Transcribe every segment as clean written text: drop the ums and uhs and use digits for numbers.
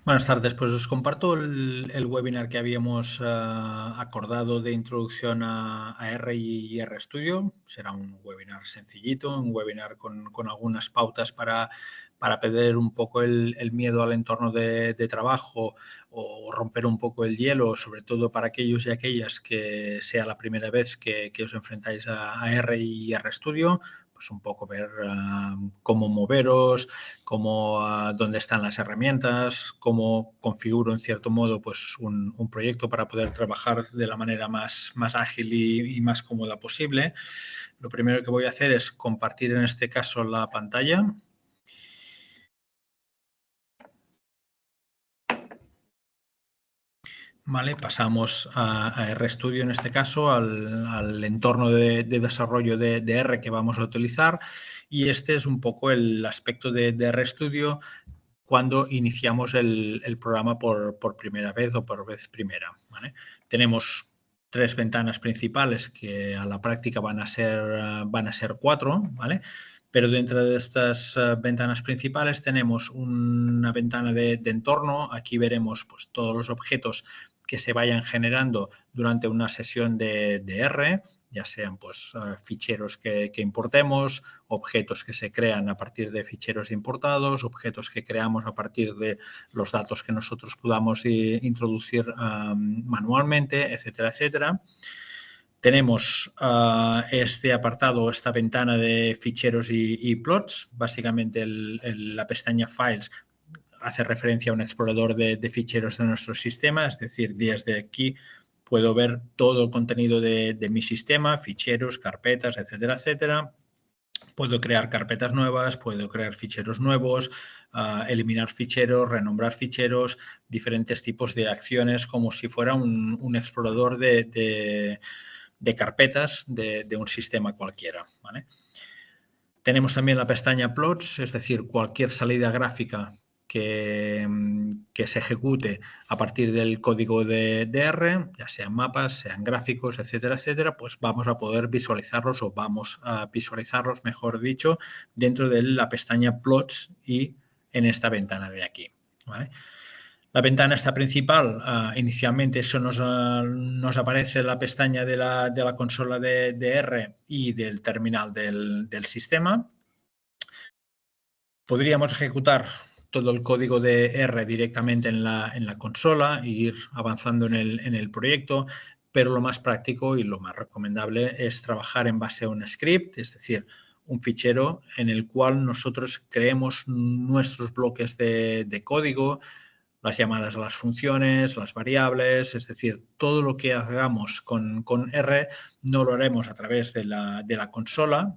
Buenas tardes, pues os comparto el webinar que habíamos acordado de introducción a R y RStudio. Será un webinar sencillito, un webinar con algunas pautas para perder un poco el miedo al entorno de trabajo o romper un poco el hielo, sobre todo para aquellos y aquellas que sea la primera vez que os enfrentáis a R y RStudio. Pues un poco ver cómo moveros, dónde están las herramientas, cómo configuro en cierto modo pues un proyecto para poder trabajar de la manera más ágil y más cómoda posible. Lo primero que voy a hacer es compartir en este caso la pantalla. Vale, pasamos a RStudio en este caso, al entorno de desarrollo de R que vamos a utilizar, y este es un poco el aspecto de RStudio cuando iniciamos el programa por primera vez o por vez primera. ¿Vale? Tenemos tres ventanas principales que a la práctica van a ser cuatro, ¿vale? Pero dentro de estas ventanas principales tenemos una ventana de entorno. Aquí veremos pues, todos los objetos que se vayan generando durante una sesión de R, ya sean pues, ficheros que importemos, objetos que se crean a partir de ficheros importados, objetos que creamos a partir de los datos que nosotros podamos introducir manualmente, etcétera, etcétera. Tenemos este apartado, esta ventana de ficheros y plots. Básicamente la pestaña Files hace referencia a un explorador de ficheros de nuestro sistema, es decir, desde aquí puedo ver todo el contenido de mi sistema, ficheros, carpetas, etcétera, etcétera. Puedo crear carpetas nuevas, puedo crear ficheros nuevos, eliminar ficheros, renombrar ficheros, diferentes tipos de acciones como si fuera un explorador de carpetas de un sistema cualquiera. ¿Vale? Tenemos también la pestaña Plots, es decir, cualquier salida gráfica que se ejecute a partir del código de R, ya sean mapas, sean gráficos, etcétera, etcétera, pues vamos a poder visualizarlos o vamos a visualizarlos, mejor dicho, dentro de la pestaña Plots y en esta ventana de aquí. ¿Vale? La ventana esta principal, inicialmente eso nos aparece en la pestaña de la consola de R y del terminal del sistema. Podríamos ejecutar todo el código de R directamente en la consola e ir avanzando en el proyecto, pero lo más práctico y lo más recomendable es trabajar en base a un script, es decir, un fichero en el cual nosotros creemos nuestros bloques de código, las llamadas a las funciones, las variables, es decir, todo lo que hagamos con R no lo haremos a través de la consola,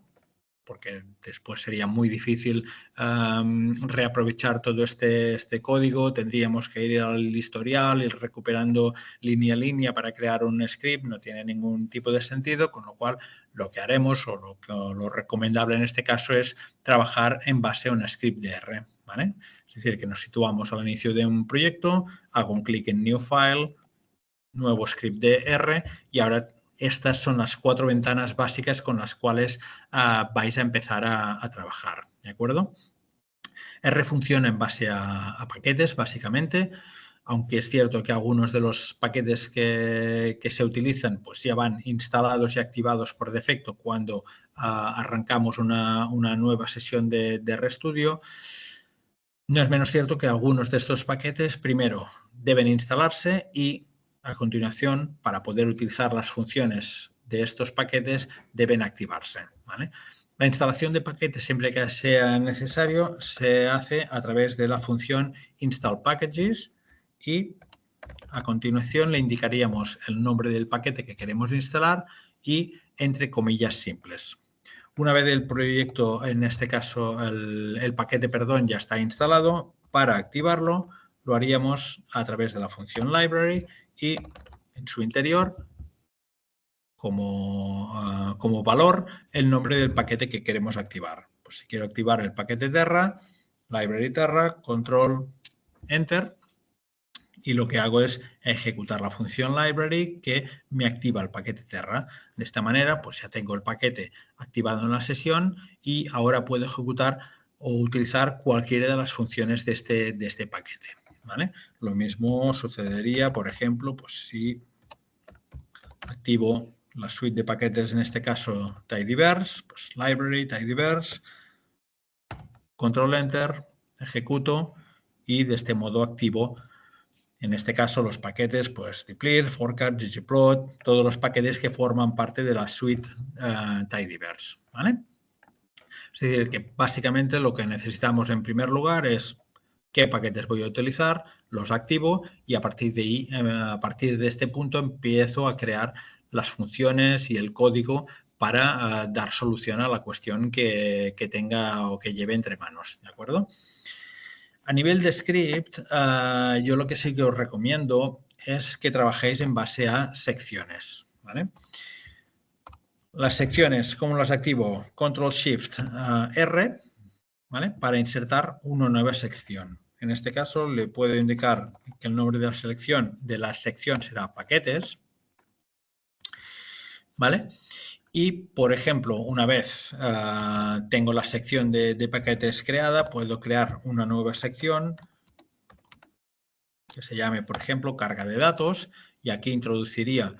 porque después sería muy difícil reaprovechar todo este código. Tendríamos que ir al historial, ir recuperando línea a línea para crear un script. No tiene ningún tipo de sentido, con lo cual lo que haremos o lo recomendable en este caso es trabajar en base a un script de R. ¿Vale? Es decir, que nos situamos al inicio de un proyecto, hago un clic en New File, nuevo script de R y ahora estas son las cuatro ventanas básicas con las cuales vais a empezar a trabajar, ¿de acuerdo? R funciona en base a paquetes, básicamente, aunque es cierto que algunos de los paquetes que se utilizan pues ya van instalados y activados por defecto cuando arrancamos una nueva sesión de RStudio. No es menos cierto que algunos de estos paquetes primero deben instalarse y a continuación, para poder utilizar las funciones de estos paquetes, deben activarse. ¿Vale? La instalación de paquetes, siempre que sea necesario, se hace a través de la función install packages y a continuación le indicaríamos el nombre del paquete que queremos instalar y entre comillas simples. Una vez el proyecto, en este caso el paquete, perdón, ya está instalado, para activarlo lo haríamos a través de la función library y en su interior como valor el nombre del paquete que queremos activar. Pues si quiero activar el paquete Terra, library Terra, control, enter, y lo que hago es ejecutar la función library que me activa el paquete Terra. De esta manera, pues ya tengo el paquete activado en la sesión y ahora puedo ejecutar o utilizar cualquiera de las funciones de este paquete. ¿vale? Lo mismo sucedería, por ejemplo, pues si activo la suite de paquetes, en este caso tidyverse, pues library, tidyverse, control enter, ejecuto y de este modo activo, en este caso, los paquetes, pues dplyr, forcat, ggplot, todos los paquetes que forman parte de la suite tidyverse, ¿vale? Es decir, que básicamente lo que necesitamos en primer lugar es qué paquetes voy a utilizar, los activo y a partir de ahí, a partir de este punto empiezo a crear las funciones y el código para dar solución a la cuestión que tenga o que lleve entre manos, ¿de acuerdo? A nivel de script, yo lo que sí que os recomiendo es que trabajéis en base a secciones, ¿vale? Las secciones, ¿cómo las activo? Control-Shift-R, ¿vale? Para insertar una nueva sección. En este caso le puedo indicar que el nombre de la sección será paquetes, ¿vale? Y, por ejemplo, una vez tengo la sección de paquetes creada, puedo crear una nueva sección que se llame, por ejemplo, carga de datos, y aquí introduciría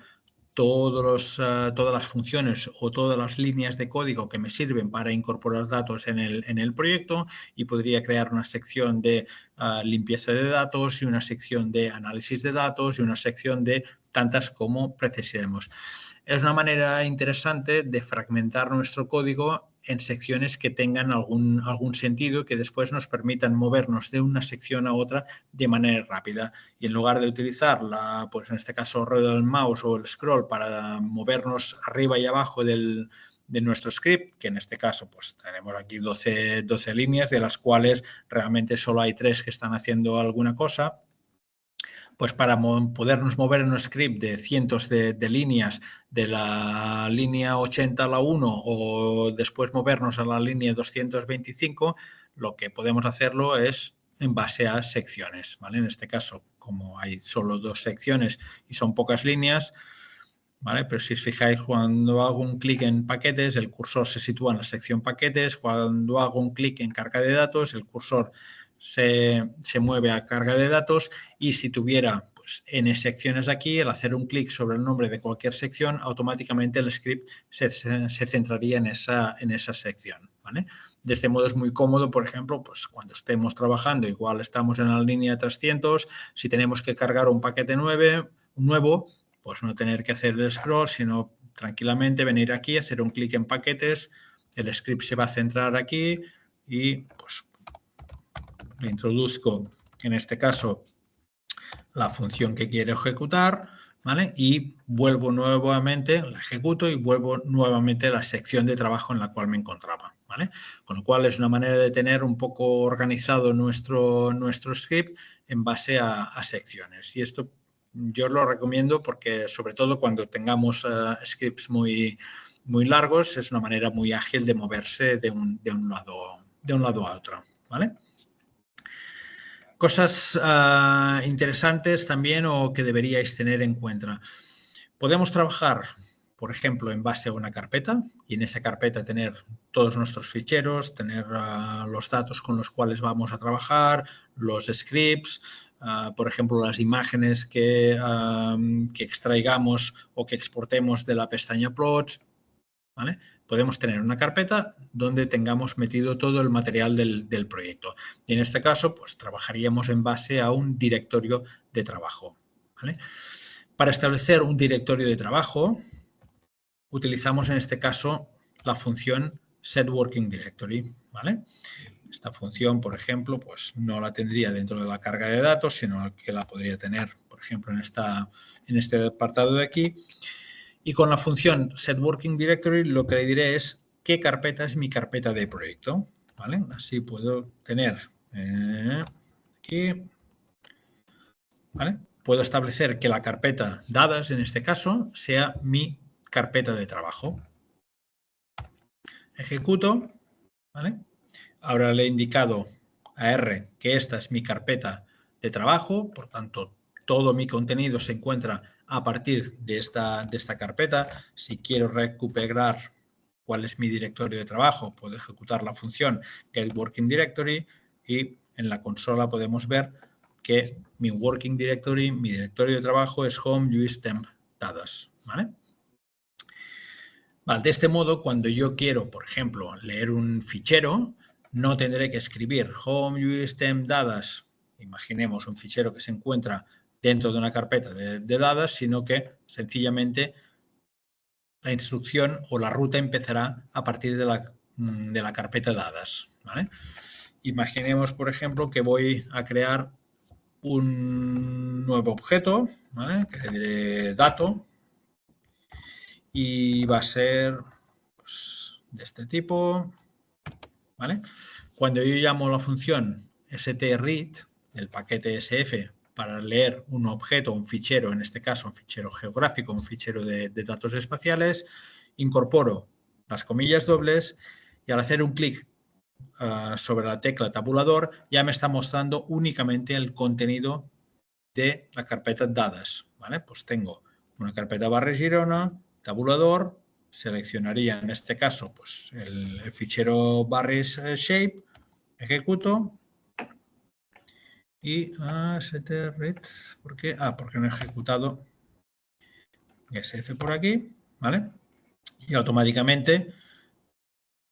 todas las funciones o todas las líneas de código que me sirven para incorporar datos en el proyecto, y podría crear una sección de limpieza de datos y una sección de análisis de datos y una sección de tantas como precisemos. Es una manera interesante de fragmentar nuestro código en secciones que tengan algún sentido y que después nos permitan movernos de una sección a otra de manera rápida. Y en lugar de utilizar, pues en este caso, rueda del mouse o el scroll para movernos arriba y abajo de nuestro script, que en este caso pues tenemos aquí 12 líneas, de las cuales realmente solo hay 3 que están haciendo alguna cosa, pues para podernos mover en un script de cientos de líneas, de la línea 80 a la 1 o después movernos a la línea 225, lo que podemos hacerlo es en base a secciones, ¿vale? En este caso, como hay solo 2 secciones y son pocas líneas, ¿vale? Pero si os fijáis, cuando hago un clic en paquetes, el cursor se sitúa en la sección paquetes. Cuando hago un clic en carga de datos, el cursor se mueve a carga de datos, y si tuviera pues, N secciones aquí, al hacer un clic sobre el nombre de cualquier sección, automáticamente el script se centraría en esa sección, ¿vale? De este modo es muy cómodo, por ejemplo, pues cuando estemos trabajando, igual estamos en la línea 300, si tenemos que cargar un paquete nuevo, pues no tener que hacer el scroll, sino tranquilamente venir aquí, hacer un clic en paquetes, el script se va a centrar aquí y pues le introduzco, en este caso, la función que quiero ejecutar, ¿vale? Y vuelvo nuevamente, la ejecuto y vuelvo nuevamente a la sección de trabajo en la cual me encontraba, ¿vale? Con lo cual es una manera de tener un poco organizado nuestro script en base a secciones. Y esto yo os lo recomiendo porque, sobre todo cuando tengamos scripts muy largos, es una manera muy ágil de moverse de un lado a otro, ¿vale? Cosas interesantes también o que deberíais tener en cuenta. Podemos trabajar, por ejemplo, en base a una carpeta, y en esa carpeta tener todos nuestros ficheros, tener los datos con los cuales vamos a trabajar, los scripts, por ejemplo, las imágenes que extraigamos o que exportemos de la pestaña plots, ¿vale? Podemos tener una carpeta donde tengamos metido todo el material del proyecto. Y en este caso, pues trabajaríamos en base a un directorio de trabajo, ¿vale? Para establecer un directorio de trabajo, utilizamos en este caso la función setWorkingDirectory, ¿vale? Esta función, por ejemplo, pues no la tendría dentro de la carga de datos, sino que la podría tener, por ejemplo, en este apartado de aquí. Y con la función setWorkingDirectory lo que le diré es qué carpeta es mi carpeta de proyecto, ¿vale? Así puedo tener aquí, ¿vale? Puedo establecer que la carpeta dadas, en este caso, sea mi carpeta de trabajo. Ejecuto, ¿vale? Ahora le he indicado a R que esta es mi carpeta de trabajo, por tanto, todo mi contenido se encuentra a partir de esta carpeta. Si quiero recuperar cuál es mi directorio de trabajo, puedo ejecutar la función getWorkingDirectory y en la consola podemos ver que mi working directory, mi directorio de trabajo es home use temp dadas, ¿vale? Vale, de este modo, cuando yo quiero, por ejemplo, leer un fichero, no tendré que escribir home use temp dadas, imaginemos un fichero que se encuentra dentro de una carpeta de dadas, sino que sencillamente la instrucción o la ruta empezará a partir de la carpeta dadas, ¿vale? Imaginemos, por ejemplo, que voy a crear un nuevo objeto, ¿vale? Que le diré dato y va a ser pues, de este tipo, ¿vale? Cuando yo llamo la función strread, el paquete SF, para leer un objeto, un fichero, en este caso un fichero geográfico, un fichero de datos espaciales, incorporo las comillas dobles y al hacer un clic sobre la tecla tabulador ya me está mostrando únicamente el contenido de la carpeta dadas, ¿vale? Pues tengo una carpeta barra Girona, tabulador, seleccionaría en este caso pues el fichero barris shape, ejecuto y strread, ¿por qué? Porque no he ejecutado SF por aquí, ¿vale? Y automáticamente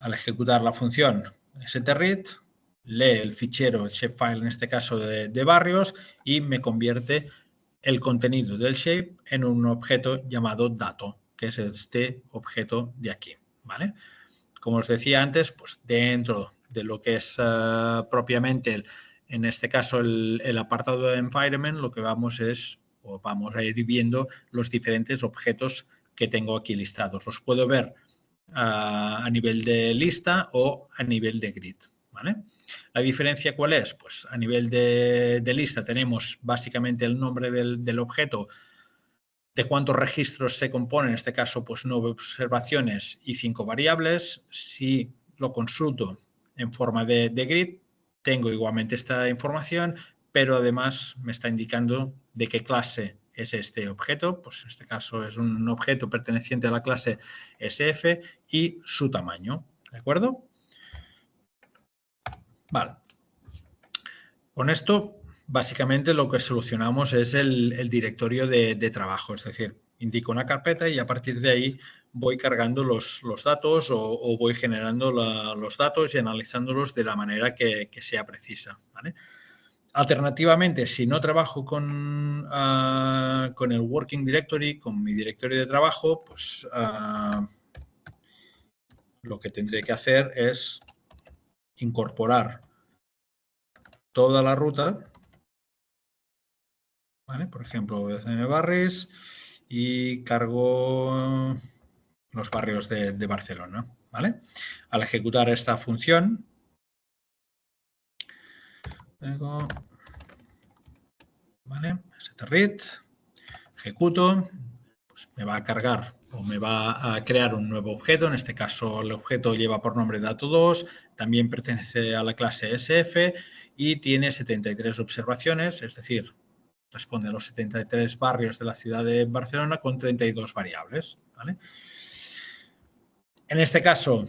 al ejecutar la función strread lee el fichero, el shapefile en este caso de barrios y me convierte el contenido del shape en un objeto llamado dato, que es este objeto de aquí, ¿vale? Como os decía antes, pues dentro de lo que es propiamente, en este caso, el apartado de environment, lo que vamos a ir viendo los diferentes objetos que tengo aquí listados. Los puedo ver a nivel de lista o a nivel de grid, ¿vale? ¿La diferencia cuál es? Pues a nivel de lista tenemos básicamente el nombre del objeto, de cuántos registros se compone, en este caso, pues 9 observaciones y 5 variables. Si lo consulto en forma de grid, tengo igualmente esta información, pero además me está indicando de qué clase es este objeto. Pues en este caso es un objeto perteneciente a la clase SF y su tamaño, ¿de acuerdo? Vale. Con esto, básicamente lo que solucionamos es el directorio de trabajo, es decir, indico una carpeta y a partir de ahí voy cargando los datos o voy generando los datos y analizándolos de la manera que sea precisa, ¿vale? Alternativamente, si no trabajo con el Working Directory, con mi directorio de trabajo, pues lo que tendré que hacer es incorporar toda la ruta, ¿vale? Por ejemplo, BCN Barris y cargo los barrios de Barcelona, ¿vale? Al ejecutar esta función, ¿vale? strread, ejecuto, pues me va a cargar o me va a crear un nuevo objeto. En este caso, el objeto lleva por nombre dato2, también pertenece a la clase SF y tiene 73 observaciones, es decir, responde a los 73 barrios de la ciudad de Barcelona con 32 variables, ¿vale? En este caso,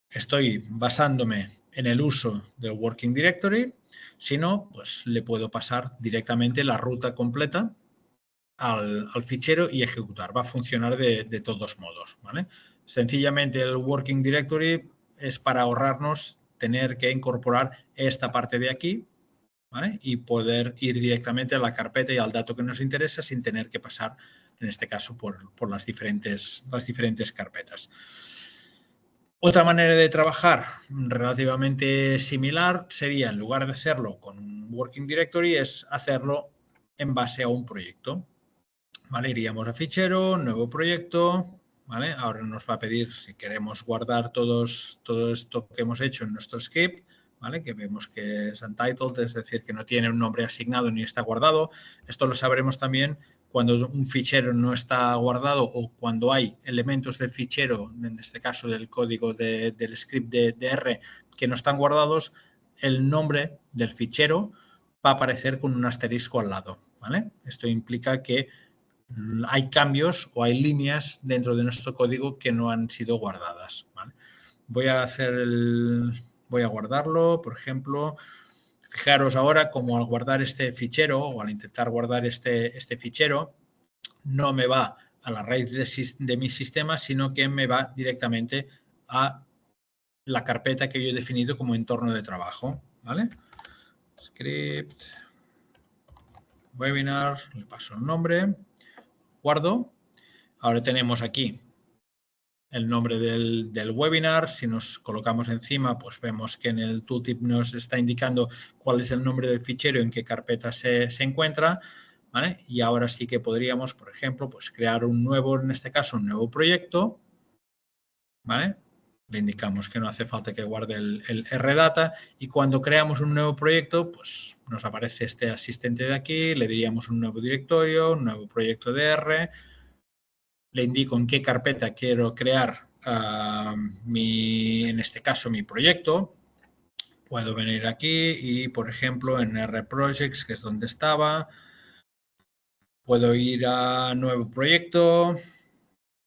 estoy basándome en el uso del Working Directory. Si no, pues le puedo pasar directamente la ruta completa al fichero y ejecutar. Va a funcionar de todos modos, ¿vale? Sencillamente el Working Directory es para ahorrarnos tener que incorporar esta parte de aquí, ¿vale? Y poder ir directamente a la carpeta y al dato que nos interesa sin tener que pasar, en este caso, por las diferentes carpetas. Otra manera de trabajar relativamente similar sería, en lugar de hacerlo con un Working Directory, es hacerlo en base a un proyecto. ¿Vale? Iríamos a fichero, nuevo proyecto, ¿vale? Ahora nos va a pedir si queremos guardar todo esto que hemos hecho en nuestro script, ¿vale? Que vemos que es untitled, es decir, que no tiene un nombre asignado ni está guardado. Esto lo sabremos también cuando un fichero no está guardado o cuando hay elementos del fichero, en este caso del código del script de R, que no están guardados, el nombre del fichero va a aparecer con un asterisco al lado, ¿vale? Esto implica que hay cambios o hay líneas dentro de nuestro código que no han sido guardadas, ¿vale? Voy a guardarlo, por ejemplo, Fijaros ahora como al guardar este fichero o al intentar guardar este fichero, no me va a la raíz de mi sistema, sino que me va directamente a la carpeta que yo he definido como entorno de trabajo, ¿vale? Script, webinar, le paso el nombre, guardo. Ahora tenemos aquí el nombre del webinar. Si nos colocamos encima, pues vemos que en el tooltip nos está indicando cuál es el nombre del fichero, en qué carpeta se encuentra, ¿vale? Y ahora sí que podríamos, por ejemplo, pues crear un nuevo, en este caso, un nuevo proyecto, ¿vale? Le indicamos que no hace falta que guarde el RData y cuando creamos un nuevo proyecto, pues nos aparece este asistente de aquí, le diríamos un nuevo directorio, un nuevo proyecto de R, le indico en qué carpeta quiero crear en este caso, mi proyecto. Puedo venir aquí y, por ejemplo, en R Projects, que es donde estaba, puedo ir a nuevo proyecto,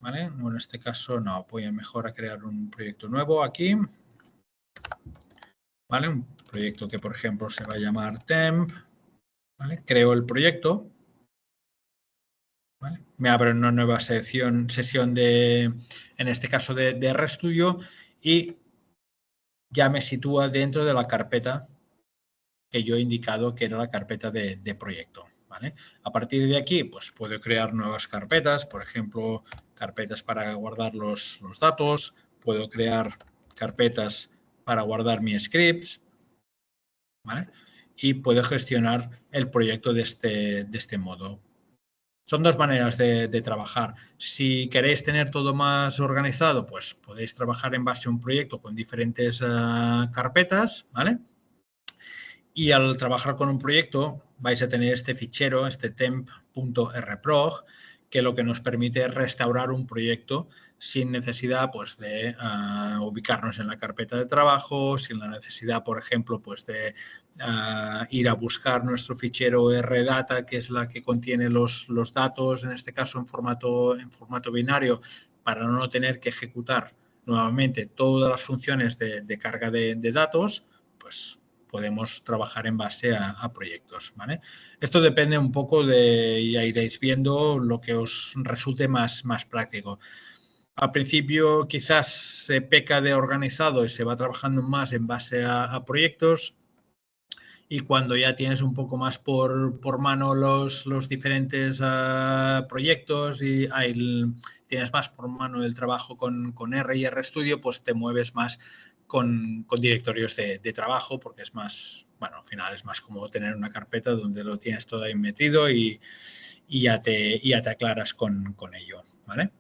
¿vale? En este caso no, voy mejor a crear un proyecto nuevo aquí, ¿vale? Un proyecto que, por ejemplo, se va a llamar temp, ¿vale? Creo el proyecto, ¿vale? Me abre una nueva sesión de, en este caso, de RStudio y ya me sitúa dentro de la carpeta que yo he indicado que era la carpeta de proyecto, ¿vale? A partir de aquí, pues puedo crear nuevas carpetas, por ejemplo, carpetas para guardar los datos, puedo crear carpetas para guardar mis scripts, ¿vale? Y puedo gestionar el proyecto de este modo. Son dos maneras de trabajar. Si queréis tener todo más organizado, pues podéis trabajar en base a un proyecto con diferentes carpetas, ¿vale? Y al trabajar con un proyecto vais a tener este fichero, este temp.rprog, que lo que nos permite es restaurar un proyecto sin necesidad pues, de ubicarnos en la carpeta de trabajo, sin la necesidad, por ejemplo, pues, de ir a buscar nuestro fichero RData, que es la que contiene los datos, en este caso en formato binario, para no tener que ejecutar nuevamente todas las funciones de carga de datos, pues podemos trabajar en base a proyectos, ¿vale? Esto depende un poco ya iréis viendo lo que os resulte más práctico. Al principio quizás se peca de organizado y se va trabajando más en base a proyectos y cuando ya tienes un poco más por mano los diferentes proyectos y tienes más por mano el trabajo con R y RStudio, pues te mueves más con directorios de trabajo porque es más, bueno, al final es más cómodo tener una carpeta donde lo tienes todo ahí metido y ya te aclaras con ello, ¿vale?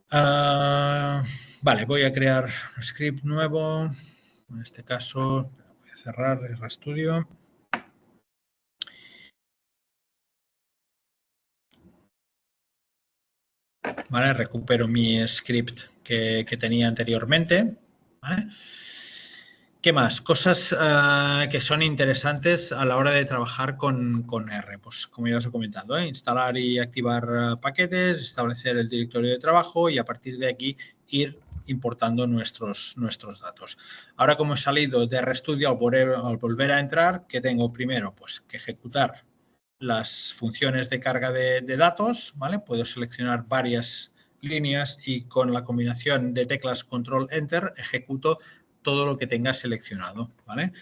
Vale, voy a crear un script nuevo, en este caso voy a cerrar RStudio. ¿Vale? Recupero mi script que tenía anteriormente, ¿vale? ¿Qué más? Cosas que son interesantes a la hora de trabajar con R. Pues como ya os he comentado, instalar y activar paquetes, establecer el directorio de trabajo y a partir de aquí ir importando nuestros datos. Ahora, como he salido de RStudio, al volver a entrar, ¿qué tengo primero? Pues que ejecutar las funciones de carga de datos, ¿vale? Puedo seleccionar varias líneas y con la combinación de teclas Control-Enter ejecuto todo lo que tenga seleccionado, ¿vale?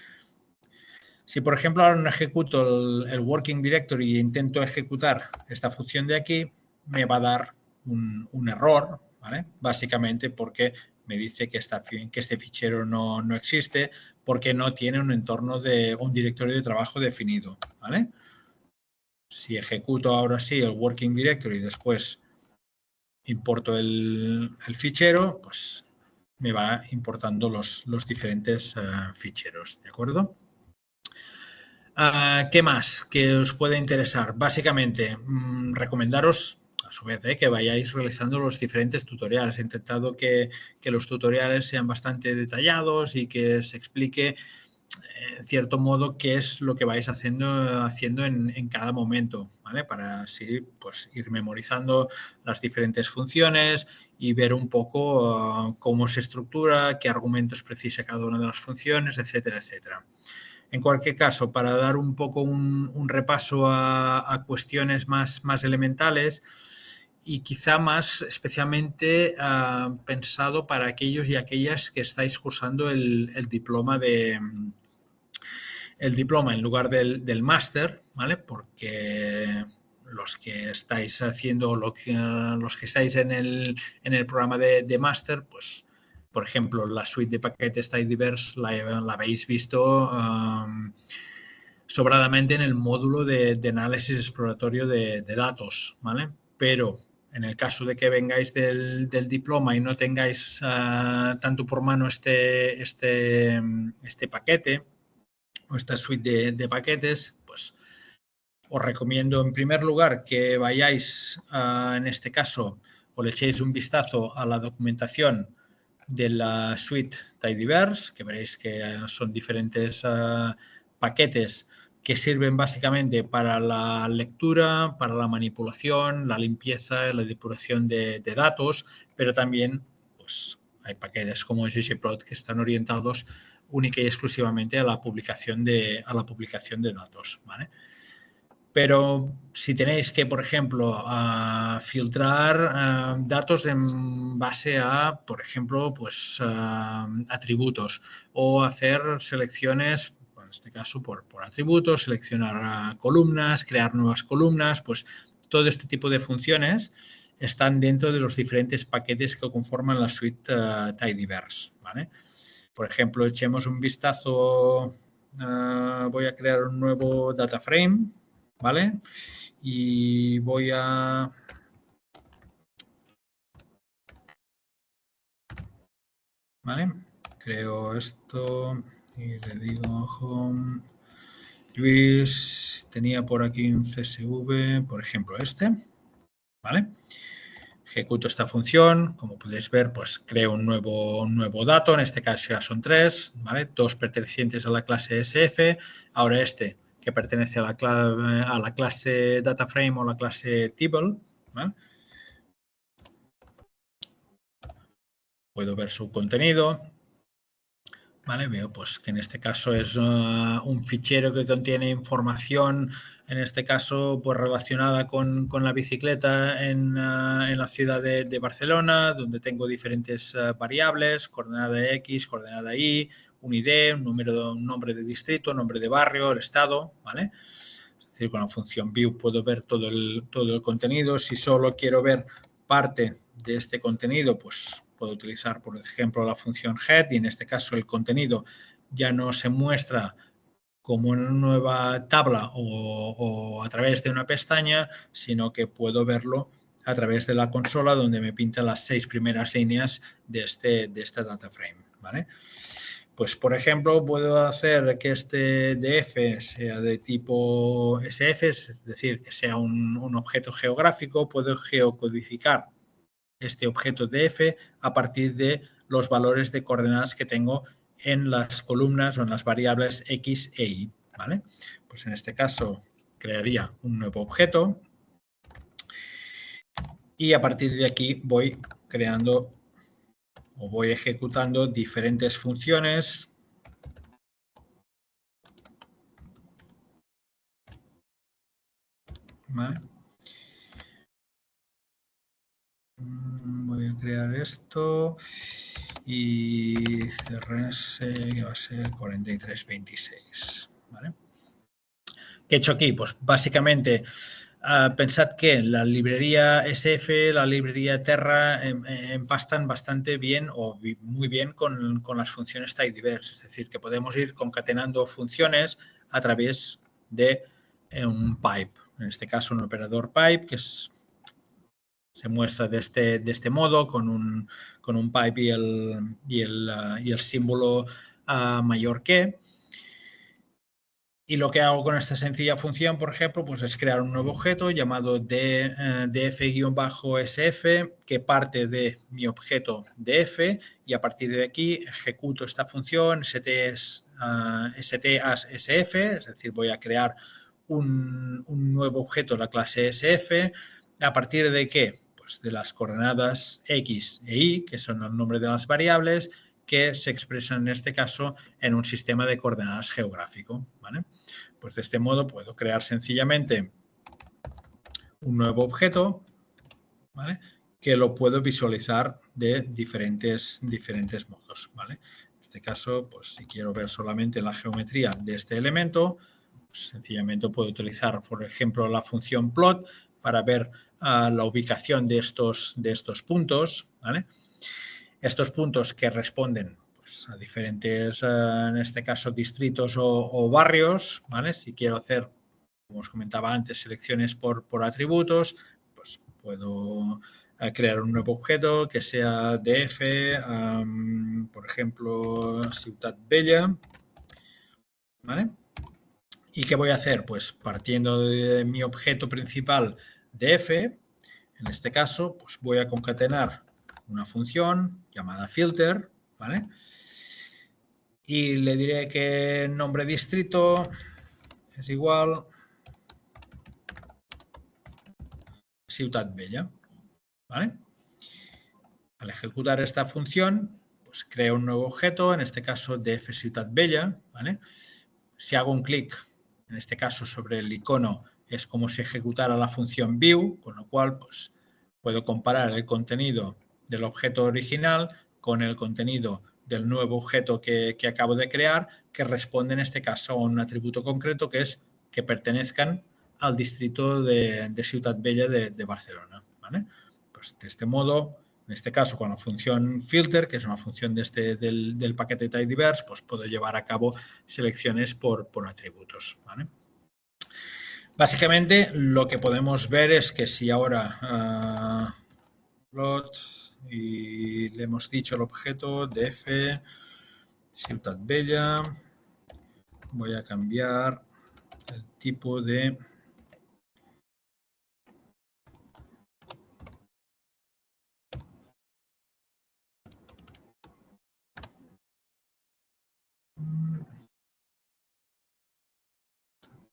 Si, por ejemplo, ahora no ejecuto el Working Directory e intento ejecutar esta función de aquí, me va a dar un error, ¿vale? Básicamente porque me dice que este fichero no existe porque no tiene un entorno un directorio de trabajo definido, ¿vale? Si ejecuto ahora sí el Working Directory y después importo el fichero, pues me va importando los diferentes ficheros, ¿de acuerdo? ¿Qué más que os puede interesar? Básicamente, recomendaros a su vez que vayáis realizando los diferentes tutoriales. He intentado que los tutoriales sean bastante detallados y que se explique en cierto modo qué es lo que vais haciendo en cada momento, ¿vale? Para así pues, ir memorizando las diferentes funciones y ver un poco cómo se estructura, qué argumentos precisa cada una de las funciones, etcétera, etcétera. En cualquier caso, para dar un poco un repaso a cuestiones más elementales y quizá más especialmente pensado para aquellos y aquellas que estáis cursando el diploma en lugar del máster, ¿vale? Porque los que estáis haciendo, los que estáis en el programa de máster, pues, por ejemplo, la suite de paquetes Tidyverse la habéis visto sobradamente en el módulo de análisis exploratorio de datos, ¿vale? Pero en el caso de que vengáis del diploma y no tengáis tanto por mano este paquete o esta suite de paquetes, pues os recomiendo en primer lugar que vayáis, en este caso, o le echéis un vistazo a la documentación de la suite Tidyverse, que veréis que son diferentes paquetes que sirven básicamente para la lectura, para la manipulación, la limpieza, la depuración de datos, pero también pues, hay paquetes como ggplot que están orientados única y exclusivamente a la publicación de datos, ¿vale? Pero si tenéis que, por ejemplo, filtrar datos en base a, por ejemplo, pues atributos o hacer selecciones, en este caso por atributos, seleccionar columnas, crear nuevas columnas, pues todo este tipo de funciones están dentro de los diferentes paquetes que conforman la suite Tidyverse, ¿vale? Por ejemplo, echemos un vistazo, voy a crear un nuevo data frame, ¿vale? Y voy a... ¿Vale? Creo esto y le digo home. Luis tenía por aquí un CSV, por ejemplo este, ¿vale? Ejecuto esta función, como podéis ver, pues creo un nuevo dato, en este caso ya son 3, ¿vale? 2 pertenecientes a la clase SF, ahora este que pertenece a la clase DataFrame o la clase Table, ¿vale? Puedo ver su contenido, ¿vale? Veo pues, que en este caso es un fichero que contiene información, en este caso pues, relacionada con la bicicleta en la ciudad de Barcelona, donde tengo diferentes variables, coordenada X, coordenada Y, un ID, un nombre de distrito, nombre de barrio, el estado, ¿vale? Es decir, con la función view puedo ver todo el contenido. Si solo quiero ver parte de este contenido, pues puedo utilizar, por ejemplo, la función head y en este caso el contenido ya no se muestra como una nueva tabla o a través de una pestaña, sino que puedo verlo a través de la consola donde me pinta las 6 primeras líneas de este data frame, ¿vale? Pues, por ejemplo, puedo hacer que este DF sea de tipo SF, es decir, que sea un objeto geográfico. Puedo geocodificar este objeto DF a partir de los valores de coordenadas que tengo en las columnas o en las variables X e Y, ¿vale? Pues en este caso crearía un nuevo objeto y a partir de aquí voy creando o voy ejecutando diferentes funciones. ¿Vale? Voy a crear esto y CRS que va a ser 4326. ¿Vale? ¿Qué he hecho aquí? Pues básicamente pensad que la librería SF, la librería Terra empastan bastante bien o muy bien con las funciones Tidyverse. Es decir, que podemos ir concatenando funciones a través de un pipe. En este caso, un operador pipe que se muestra de este modo con un pipe y el símbolo mayor que. Y lo que hago con esta sencilla función, por ejemplo, pues es crear un nuevo objeto llamado df-sf que parte de mi objeto df y a partir de aquí ejecuto esta función st-as-sf, es decir, voy a crear un nuevo objeto de la clase sf a partir de ¿qué? Pues de las coordenadas x e y, que son el nombre de las variables, que se expresan en este caso en un sistema de coordenadas geográfico, ¿vale? Pues de este modo puedo crear sencillamente un nuevo objeto, ¿vale?, que lo puedo visualizar de diferentes modos, ¿vale? En este caso, pues si quiero ver solamente la geometría de este elemento, pues, sencillamente puedo utilizar, por ejemplo, la función plot para ver la ubicación de estos puntos, ¿vale? Estos puntos que responden pues, a diferentes, en este caso, distritos o barrios, ¿vale? Si quiero hacer, como os comentaba antes, selecciones por atributos, pues puedo crear un nuevo objeto que sea df, por ejemplo, Ciutat Bella, ¿vale? ¿Y qué voy a hacer? Pues partiendo de mi objeto principal df, en este caso, pues voy a concatenar una función llamada filter, ¿vale? Y le diré que nombre distrito es igual Ciutat Bella, ¿vale? Al ejecutar esta función, pues creo un nuevo objeto, en este caso df Ciutat Bella, ¿vale? Si hago un clic, en este caso sobre el icono, es como si ejecutara la función view, con lo cual pues, puedo comparar el contenido del objeto original con el contenido del nuevo objeto que acabo de crear, que responde en este caso a un atributo concreto que es que pertenezcan al distrito de Ciutat Bella de Barcelona, ¿vale? Pues de este modo, en este caso con la función filter, que es una función del paquete tidyverse, pues puedo llevar a cabo selecciones por atributos, ¿vale? Básicamente lo que podemos ver es que si ahora plot y le hemos dicho al objeto df Ciutat Bella, voy a cambiar el tipo de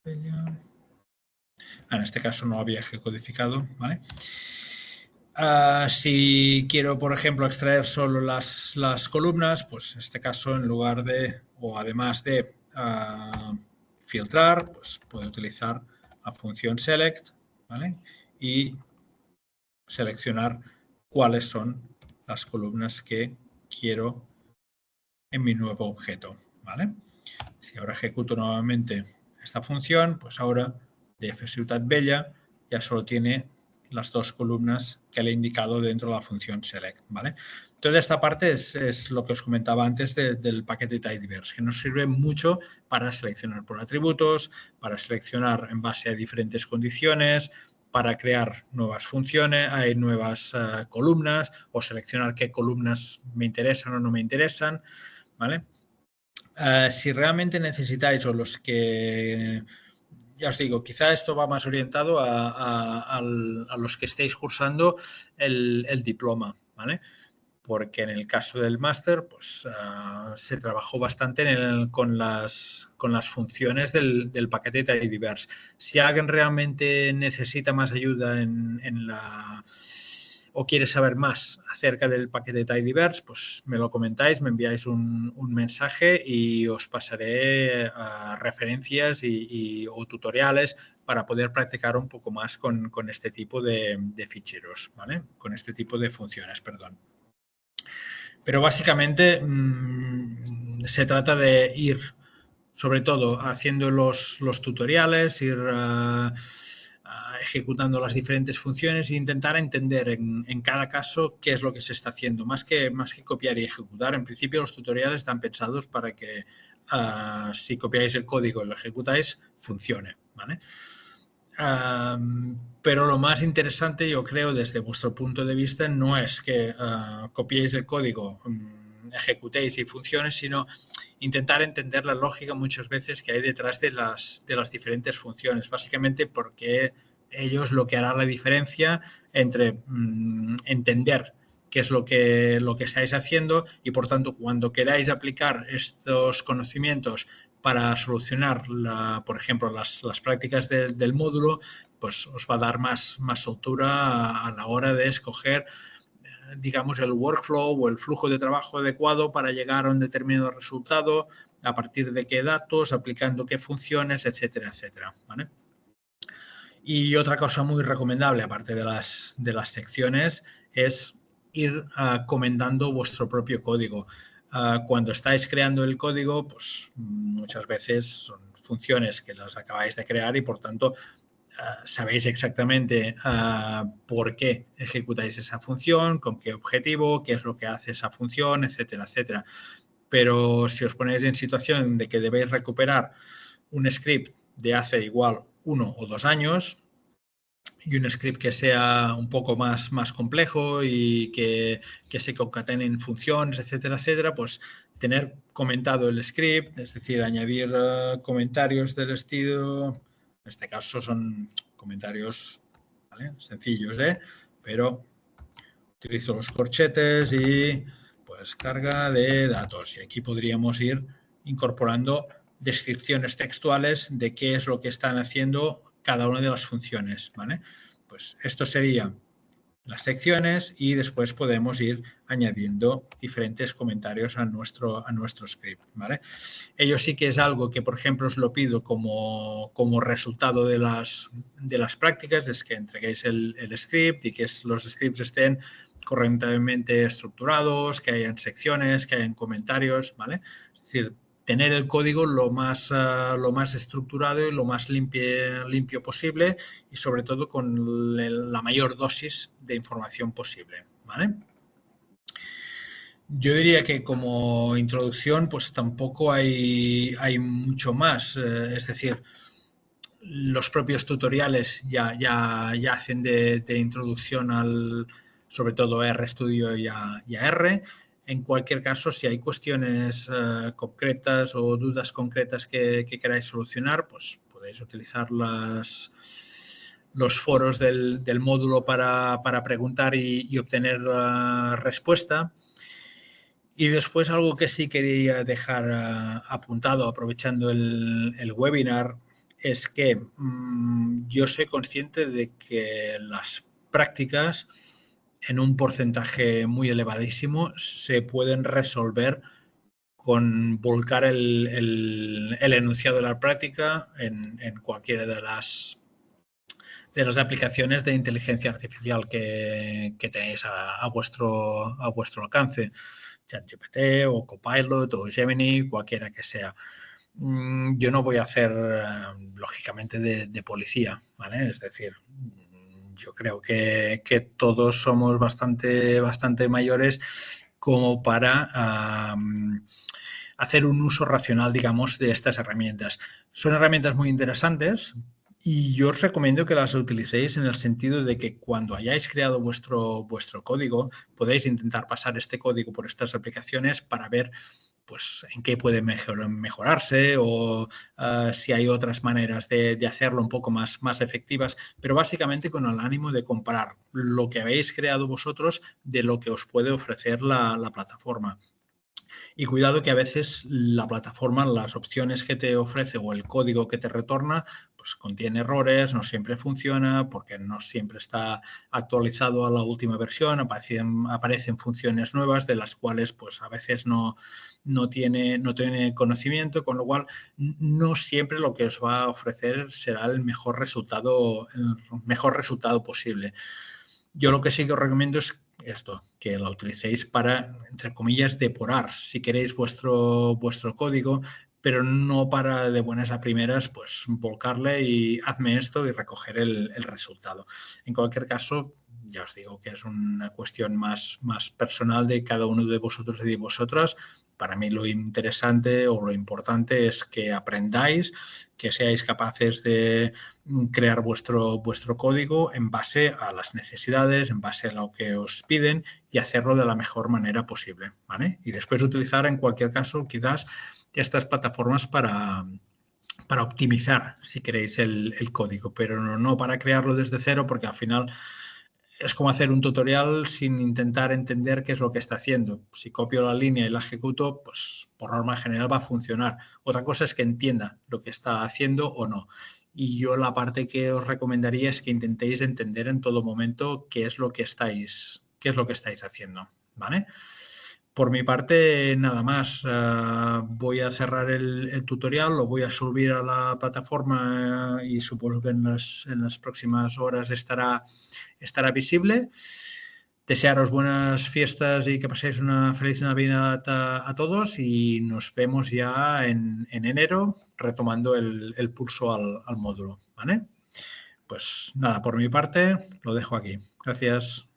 en este caso no había codificado, ¿vale? Si quiero, por ejemplo, extraer solo las columnas, pues en este caso, en lugar de, o además de filtrar, pues puedo utilizar la función select, ¿vale? Y seleccionar cuáles son las columnas que quiero en mi nuevo objeto, ¿vale? Si ahora ejecuto nuevamente esta función, pues ahora df Ciutat Bella ya solo tiene las dos columnas que le he indicado dentro de la función select, ¿vale? Entonces esta parte es lo que os comentaba antes del paquete tidyverse, que nos sirve mucho para seleccionar por atributos, para seleccionar en base a diferentes condiciones, para crear nuevas funciones, hay nuevas columnas o seleccionar qué columnas me interesan o no me interesan, ¿vale? Si realmente necesitáis o los que, ya os digo, quizá esto va más orientado a los que estéis cursando el diploma, ¿vale? Porque en el caso del máster pues, se trabajó bastante con las funciones del paquete tidyverse. Si alguien realmente necesita más ayuda o quiere saber más acerca del paquete tidyverse, pues me lo comentáis, me enviáis un mensaje y os pasaré referencias o tutoriales para poder practicar un poco más con este tipo de ficheros, ¿vale? Con este tipo de funciones, perdón. Pero básicamente se trata de ir, sobre todo, haciendo los tutoriales, ir ejecutando las diferentes funciones e intentar entender en cada caso qué es lo que se está haciendo. Más que copiar y ejecutar, en principio los tutoriales están pensados para que si copiáis el código y lo ejecutáis, funcione, ¿vale? Pero lo más interesante, yo creo, desde vuestro punto de vista, no es que copiéis el código, ejecutéis y funcione, sino intentar entender la lógica muchas veces que hay detrás de las diferentes funciones. Básicamente porque ellos lo que hará la diferencia entre entender qué es lo que estáis haciendo y, por tanto, cuando queráis aplicar estos conocimientos para solucionar, por ejemplo, las prácticas del módulo, pues os va a dar más soltura a la hora de escoger digamos, el workflow o el flujo de trabajo adecuado para llegar a un determinado resultado, a partir de qué datos, aplicando qué funciones, etcétera, etcétera, ¿vale? Y otra cosa muy recomendable, aparte de las secciones, es ir comentando vuestro propio código. Cuando estáis creando el código, pues muchas veces son funciones que las acabáis de crear y, por tanto, sabéis exactamente por qué ejecutáis esa función, con qué objetivo, qué es lo que hace esa función, etcétera, etcétera. Pero si os ponéis en situación de que debéis recuperar un script de hace igual 1 o 2 años y un script que sea un poco más complejo y que se concatenen funciones, etcétera, etcétera, pues tener comentado el script, es decir, añadir comentarios del estilo, en este caso son comentarios, ¿vale?, sencillos, pero utilizo los corchetes y pues carga de datos. Y aquí podríamos ir incorporando descripciones textuales de qué es lo que están haciendo cada una de las funciones, ¿vale? Pues esto sería las secciones y después podemos ir añadiendo diferentes comentarios a nuestro script, ¿vale? Ello sí que es algo que, por ejemplo, os lo pido como resultado de las prácticas, es que entreguéis el script y que los scripts estén correctamente estructurados, que hayan secciones, que hayan comentarios, ¿vale? Es decir, tener el código lo más estructurado y lo más limpio posible, y sobre todo con la mayor dosis de información posible, ¿vale? Yo diría que como introducción pues tampoco hay mucho más, es decir, los propios tutoriales ya hacen de introducción sobre todo a RStudio y a R. En cualquier caso, si hay cuestiones concretas o dudas concretas que queráis solucionar, pues podéis utilizar los foros del módulo para preguntar y obtener respuesta. Y después algo que sí quería dejar apuntado, aprovechando el webinar, es que yo soy consciente de que las prácticas en un porcentaje muy elevadísimo se pueden resolver con volcar el enunciado de la práctica en cualquiera de las aplicaciones de inteligencia artificial que tenéis a vuestro alcance. ChatGPT o Copilot o Gemini, cualquiera que sea. Yo no voy a hacer, lógicamente, de policía, ¿vale? Es decir, yo creo que todos somos bastante mayores como para hacer un uso racional, digamos, de estas herramientas. Son herramientas muy interesantes y yo os recomiendo que las utilicéis en el sentido de que cuando hayáis creado vuestro código, podéis intentar pasar este código por estas aplicaciones para ver pues en qué puede mejorarse o si hay otras maneras de hacerlo un poco más efectivas, pero básicamente con el ánimo de comparar lo que habéis creado vosotros de lo que os puede ofrecer la plataforma. Y cuidado que a veces la plataforma, las opciones que te ofrece o el código que te retorna, pues contiene errores, no siempre funciona porque no siempre está actualizado a la última versión, aparecen funciones nuevas de las cuales pues a veces no tiene conocimiento, con lo cual no siempre lo que os va a ofrecer será el mejor resultado posible. Yo lo que sí que os recomiendo es esto, que la utilicéis para, entre comillas, depurar, si queréis, vuestro código, pero no para de buenas a primeras, pues volcarle y hazme esto y recoger el resultado. En cualquier caso, ya os digo que es una cuestión más personal de cada uno de vosotros y de vosotras. Para mí lo interesante o lo importante es que aprendáis, que seáis capaces de crear vuestro código en base a las necesidades, en base a lo que os piden y hacerlo de la mejor manera posible, ¿vale? Y después utilizar en cualquier caso quizás estas plataformas para optimizar, si queréis, el código, pero no para crearlo desde cero, porque al final es como hacer un tutorial sin intentar entender qué es lo que está haciendo. Si copio la línea y la ejecuto, pues por norma general va a funcionar. Otra cosa es que entienda lo que está haciendo o no. Y yo la parte que os recomendaría es que intentéis entender en todo momento qué es lo que estáis qué es lo que estáis haciendo, ¿vale? Por mi parte, nada más. Voy a cerrar el tutorial, lo voy a subir a la plataforma y supongo que en las próximas horas estará visible. Desearos buenas fiestas y que paséis una feliz Navidad a todos y nos vemos ya en enero retomando el pulso al módulo, ¿vale? Pues nada, por mi parte lo dejo aquí. Gracias.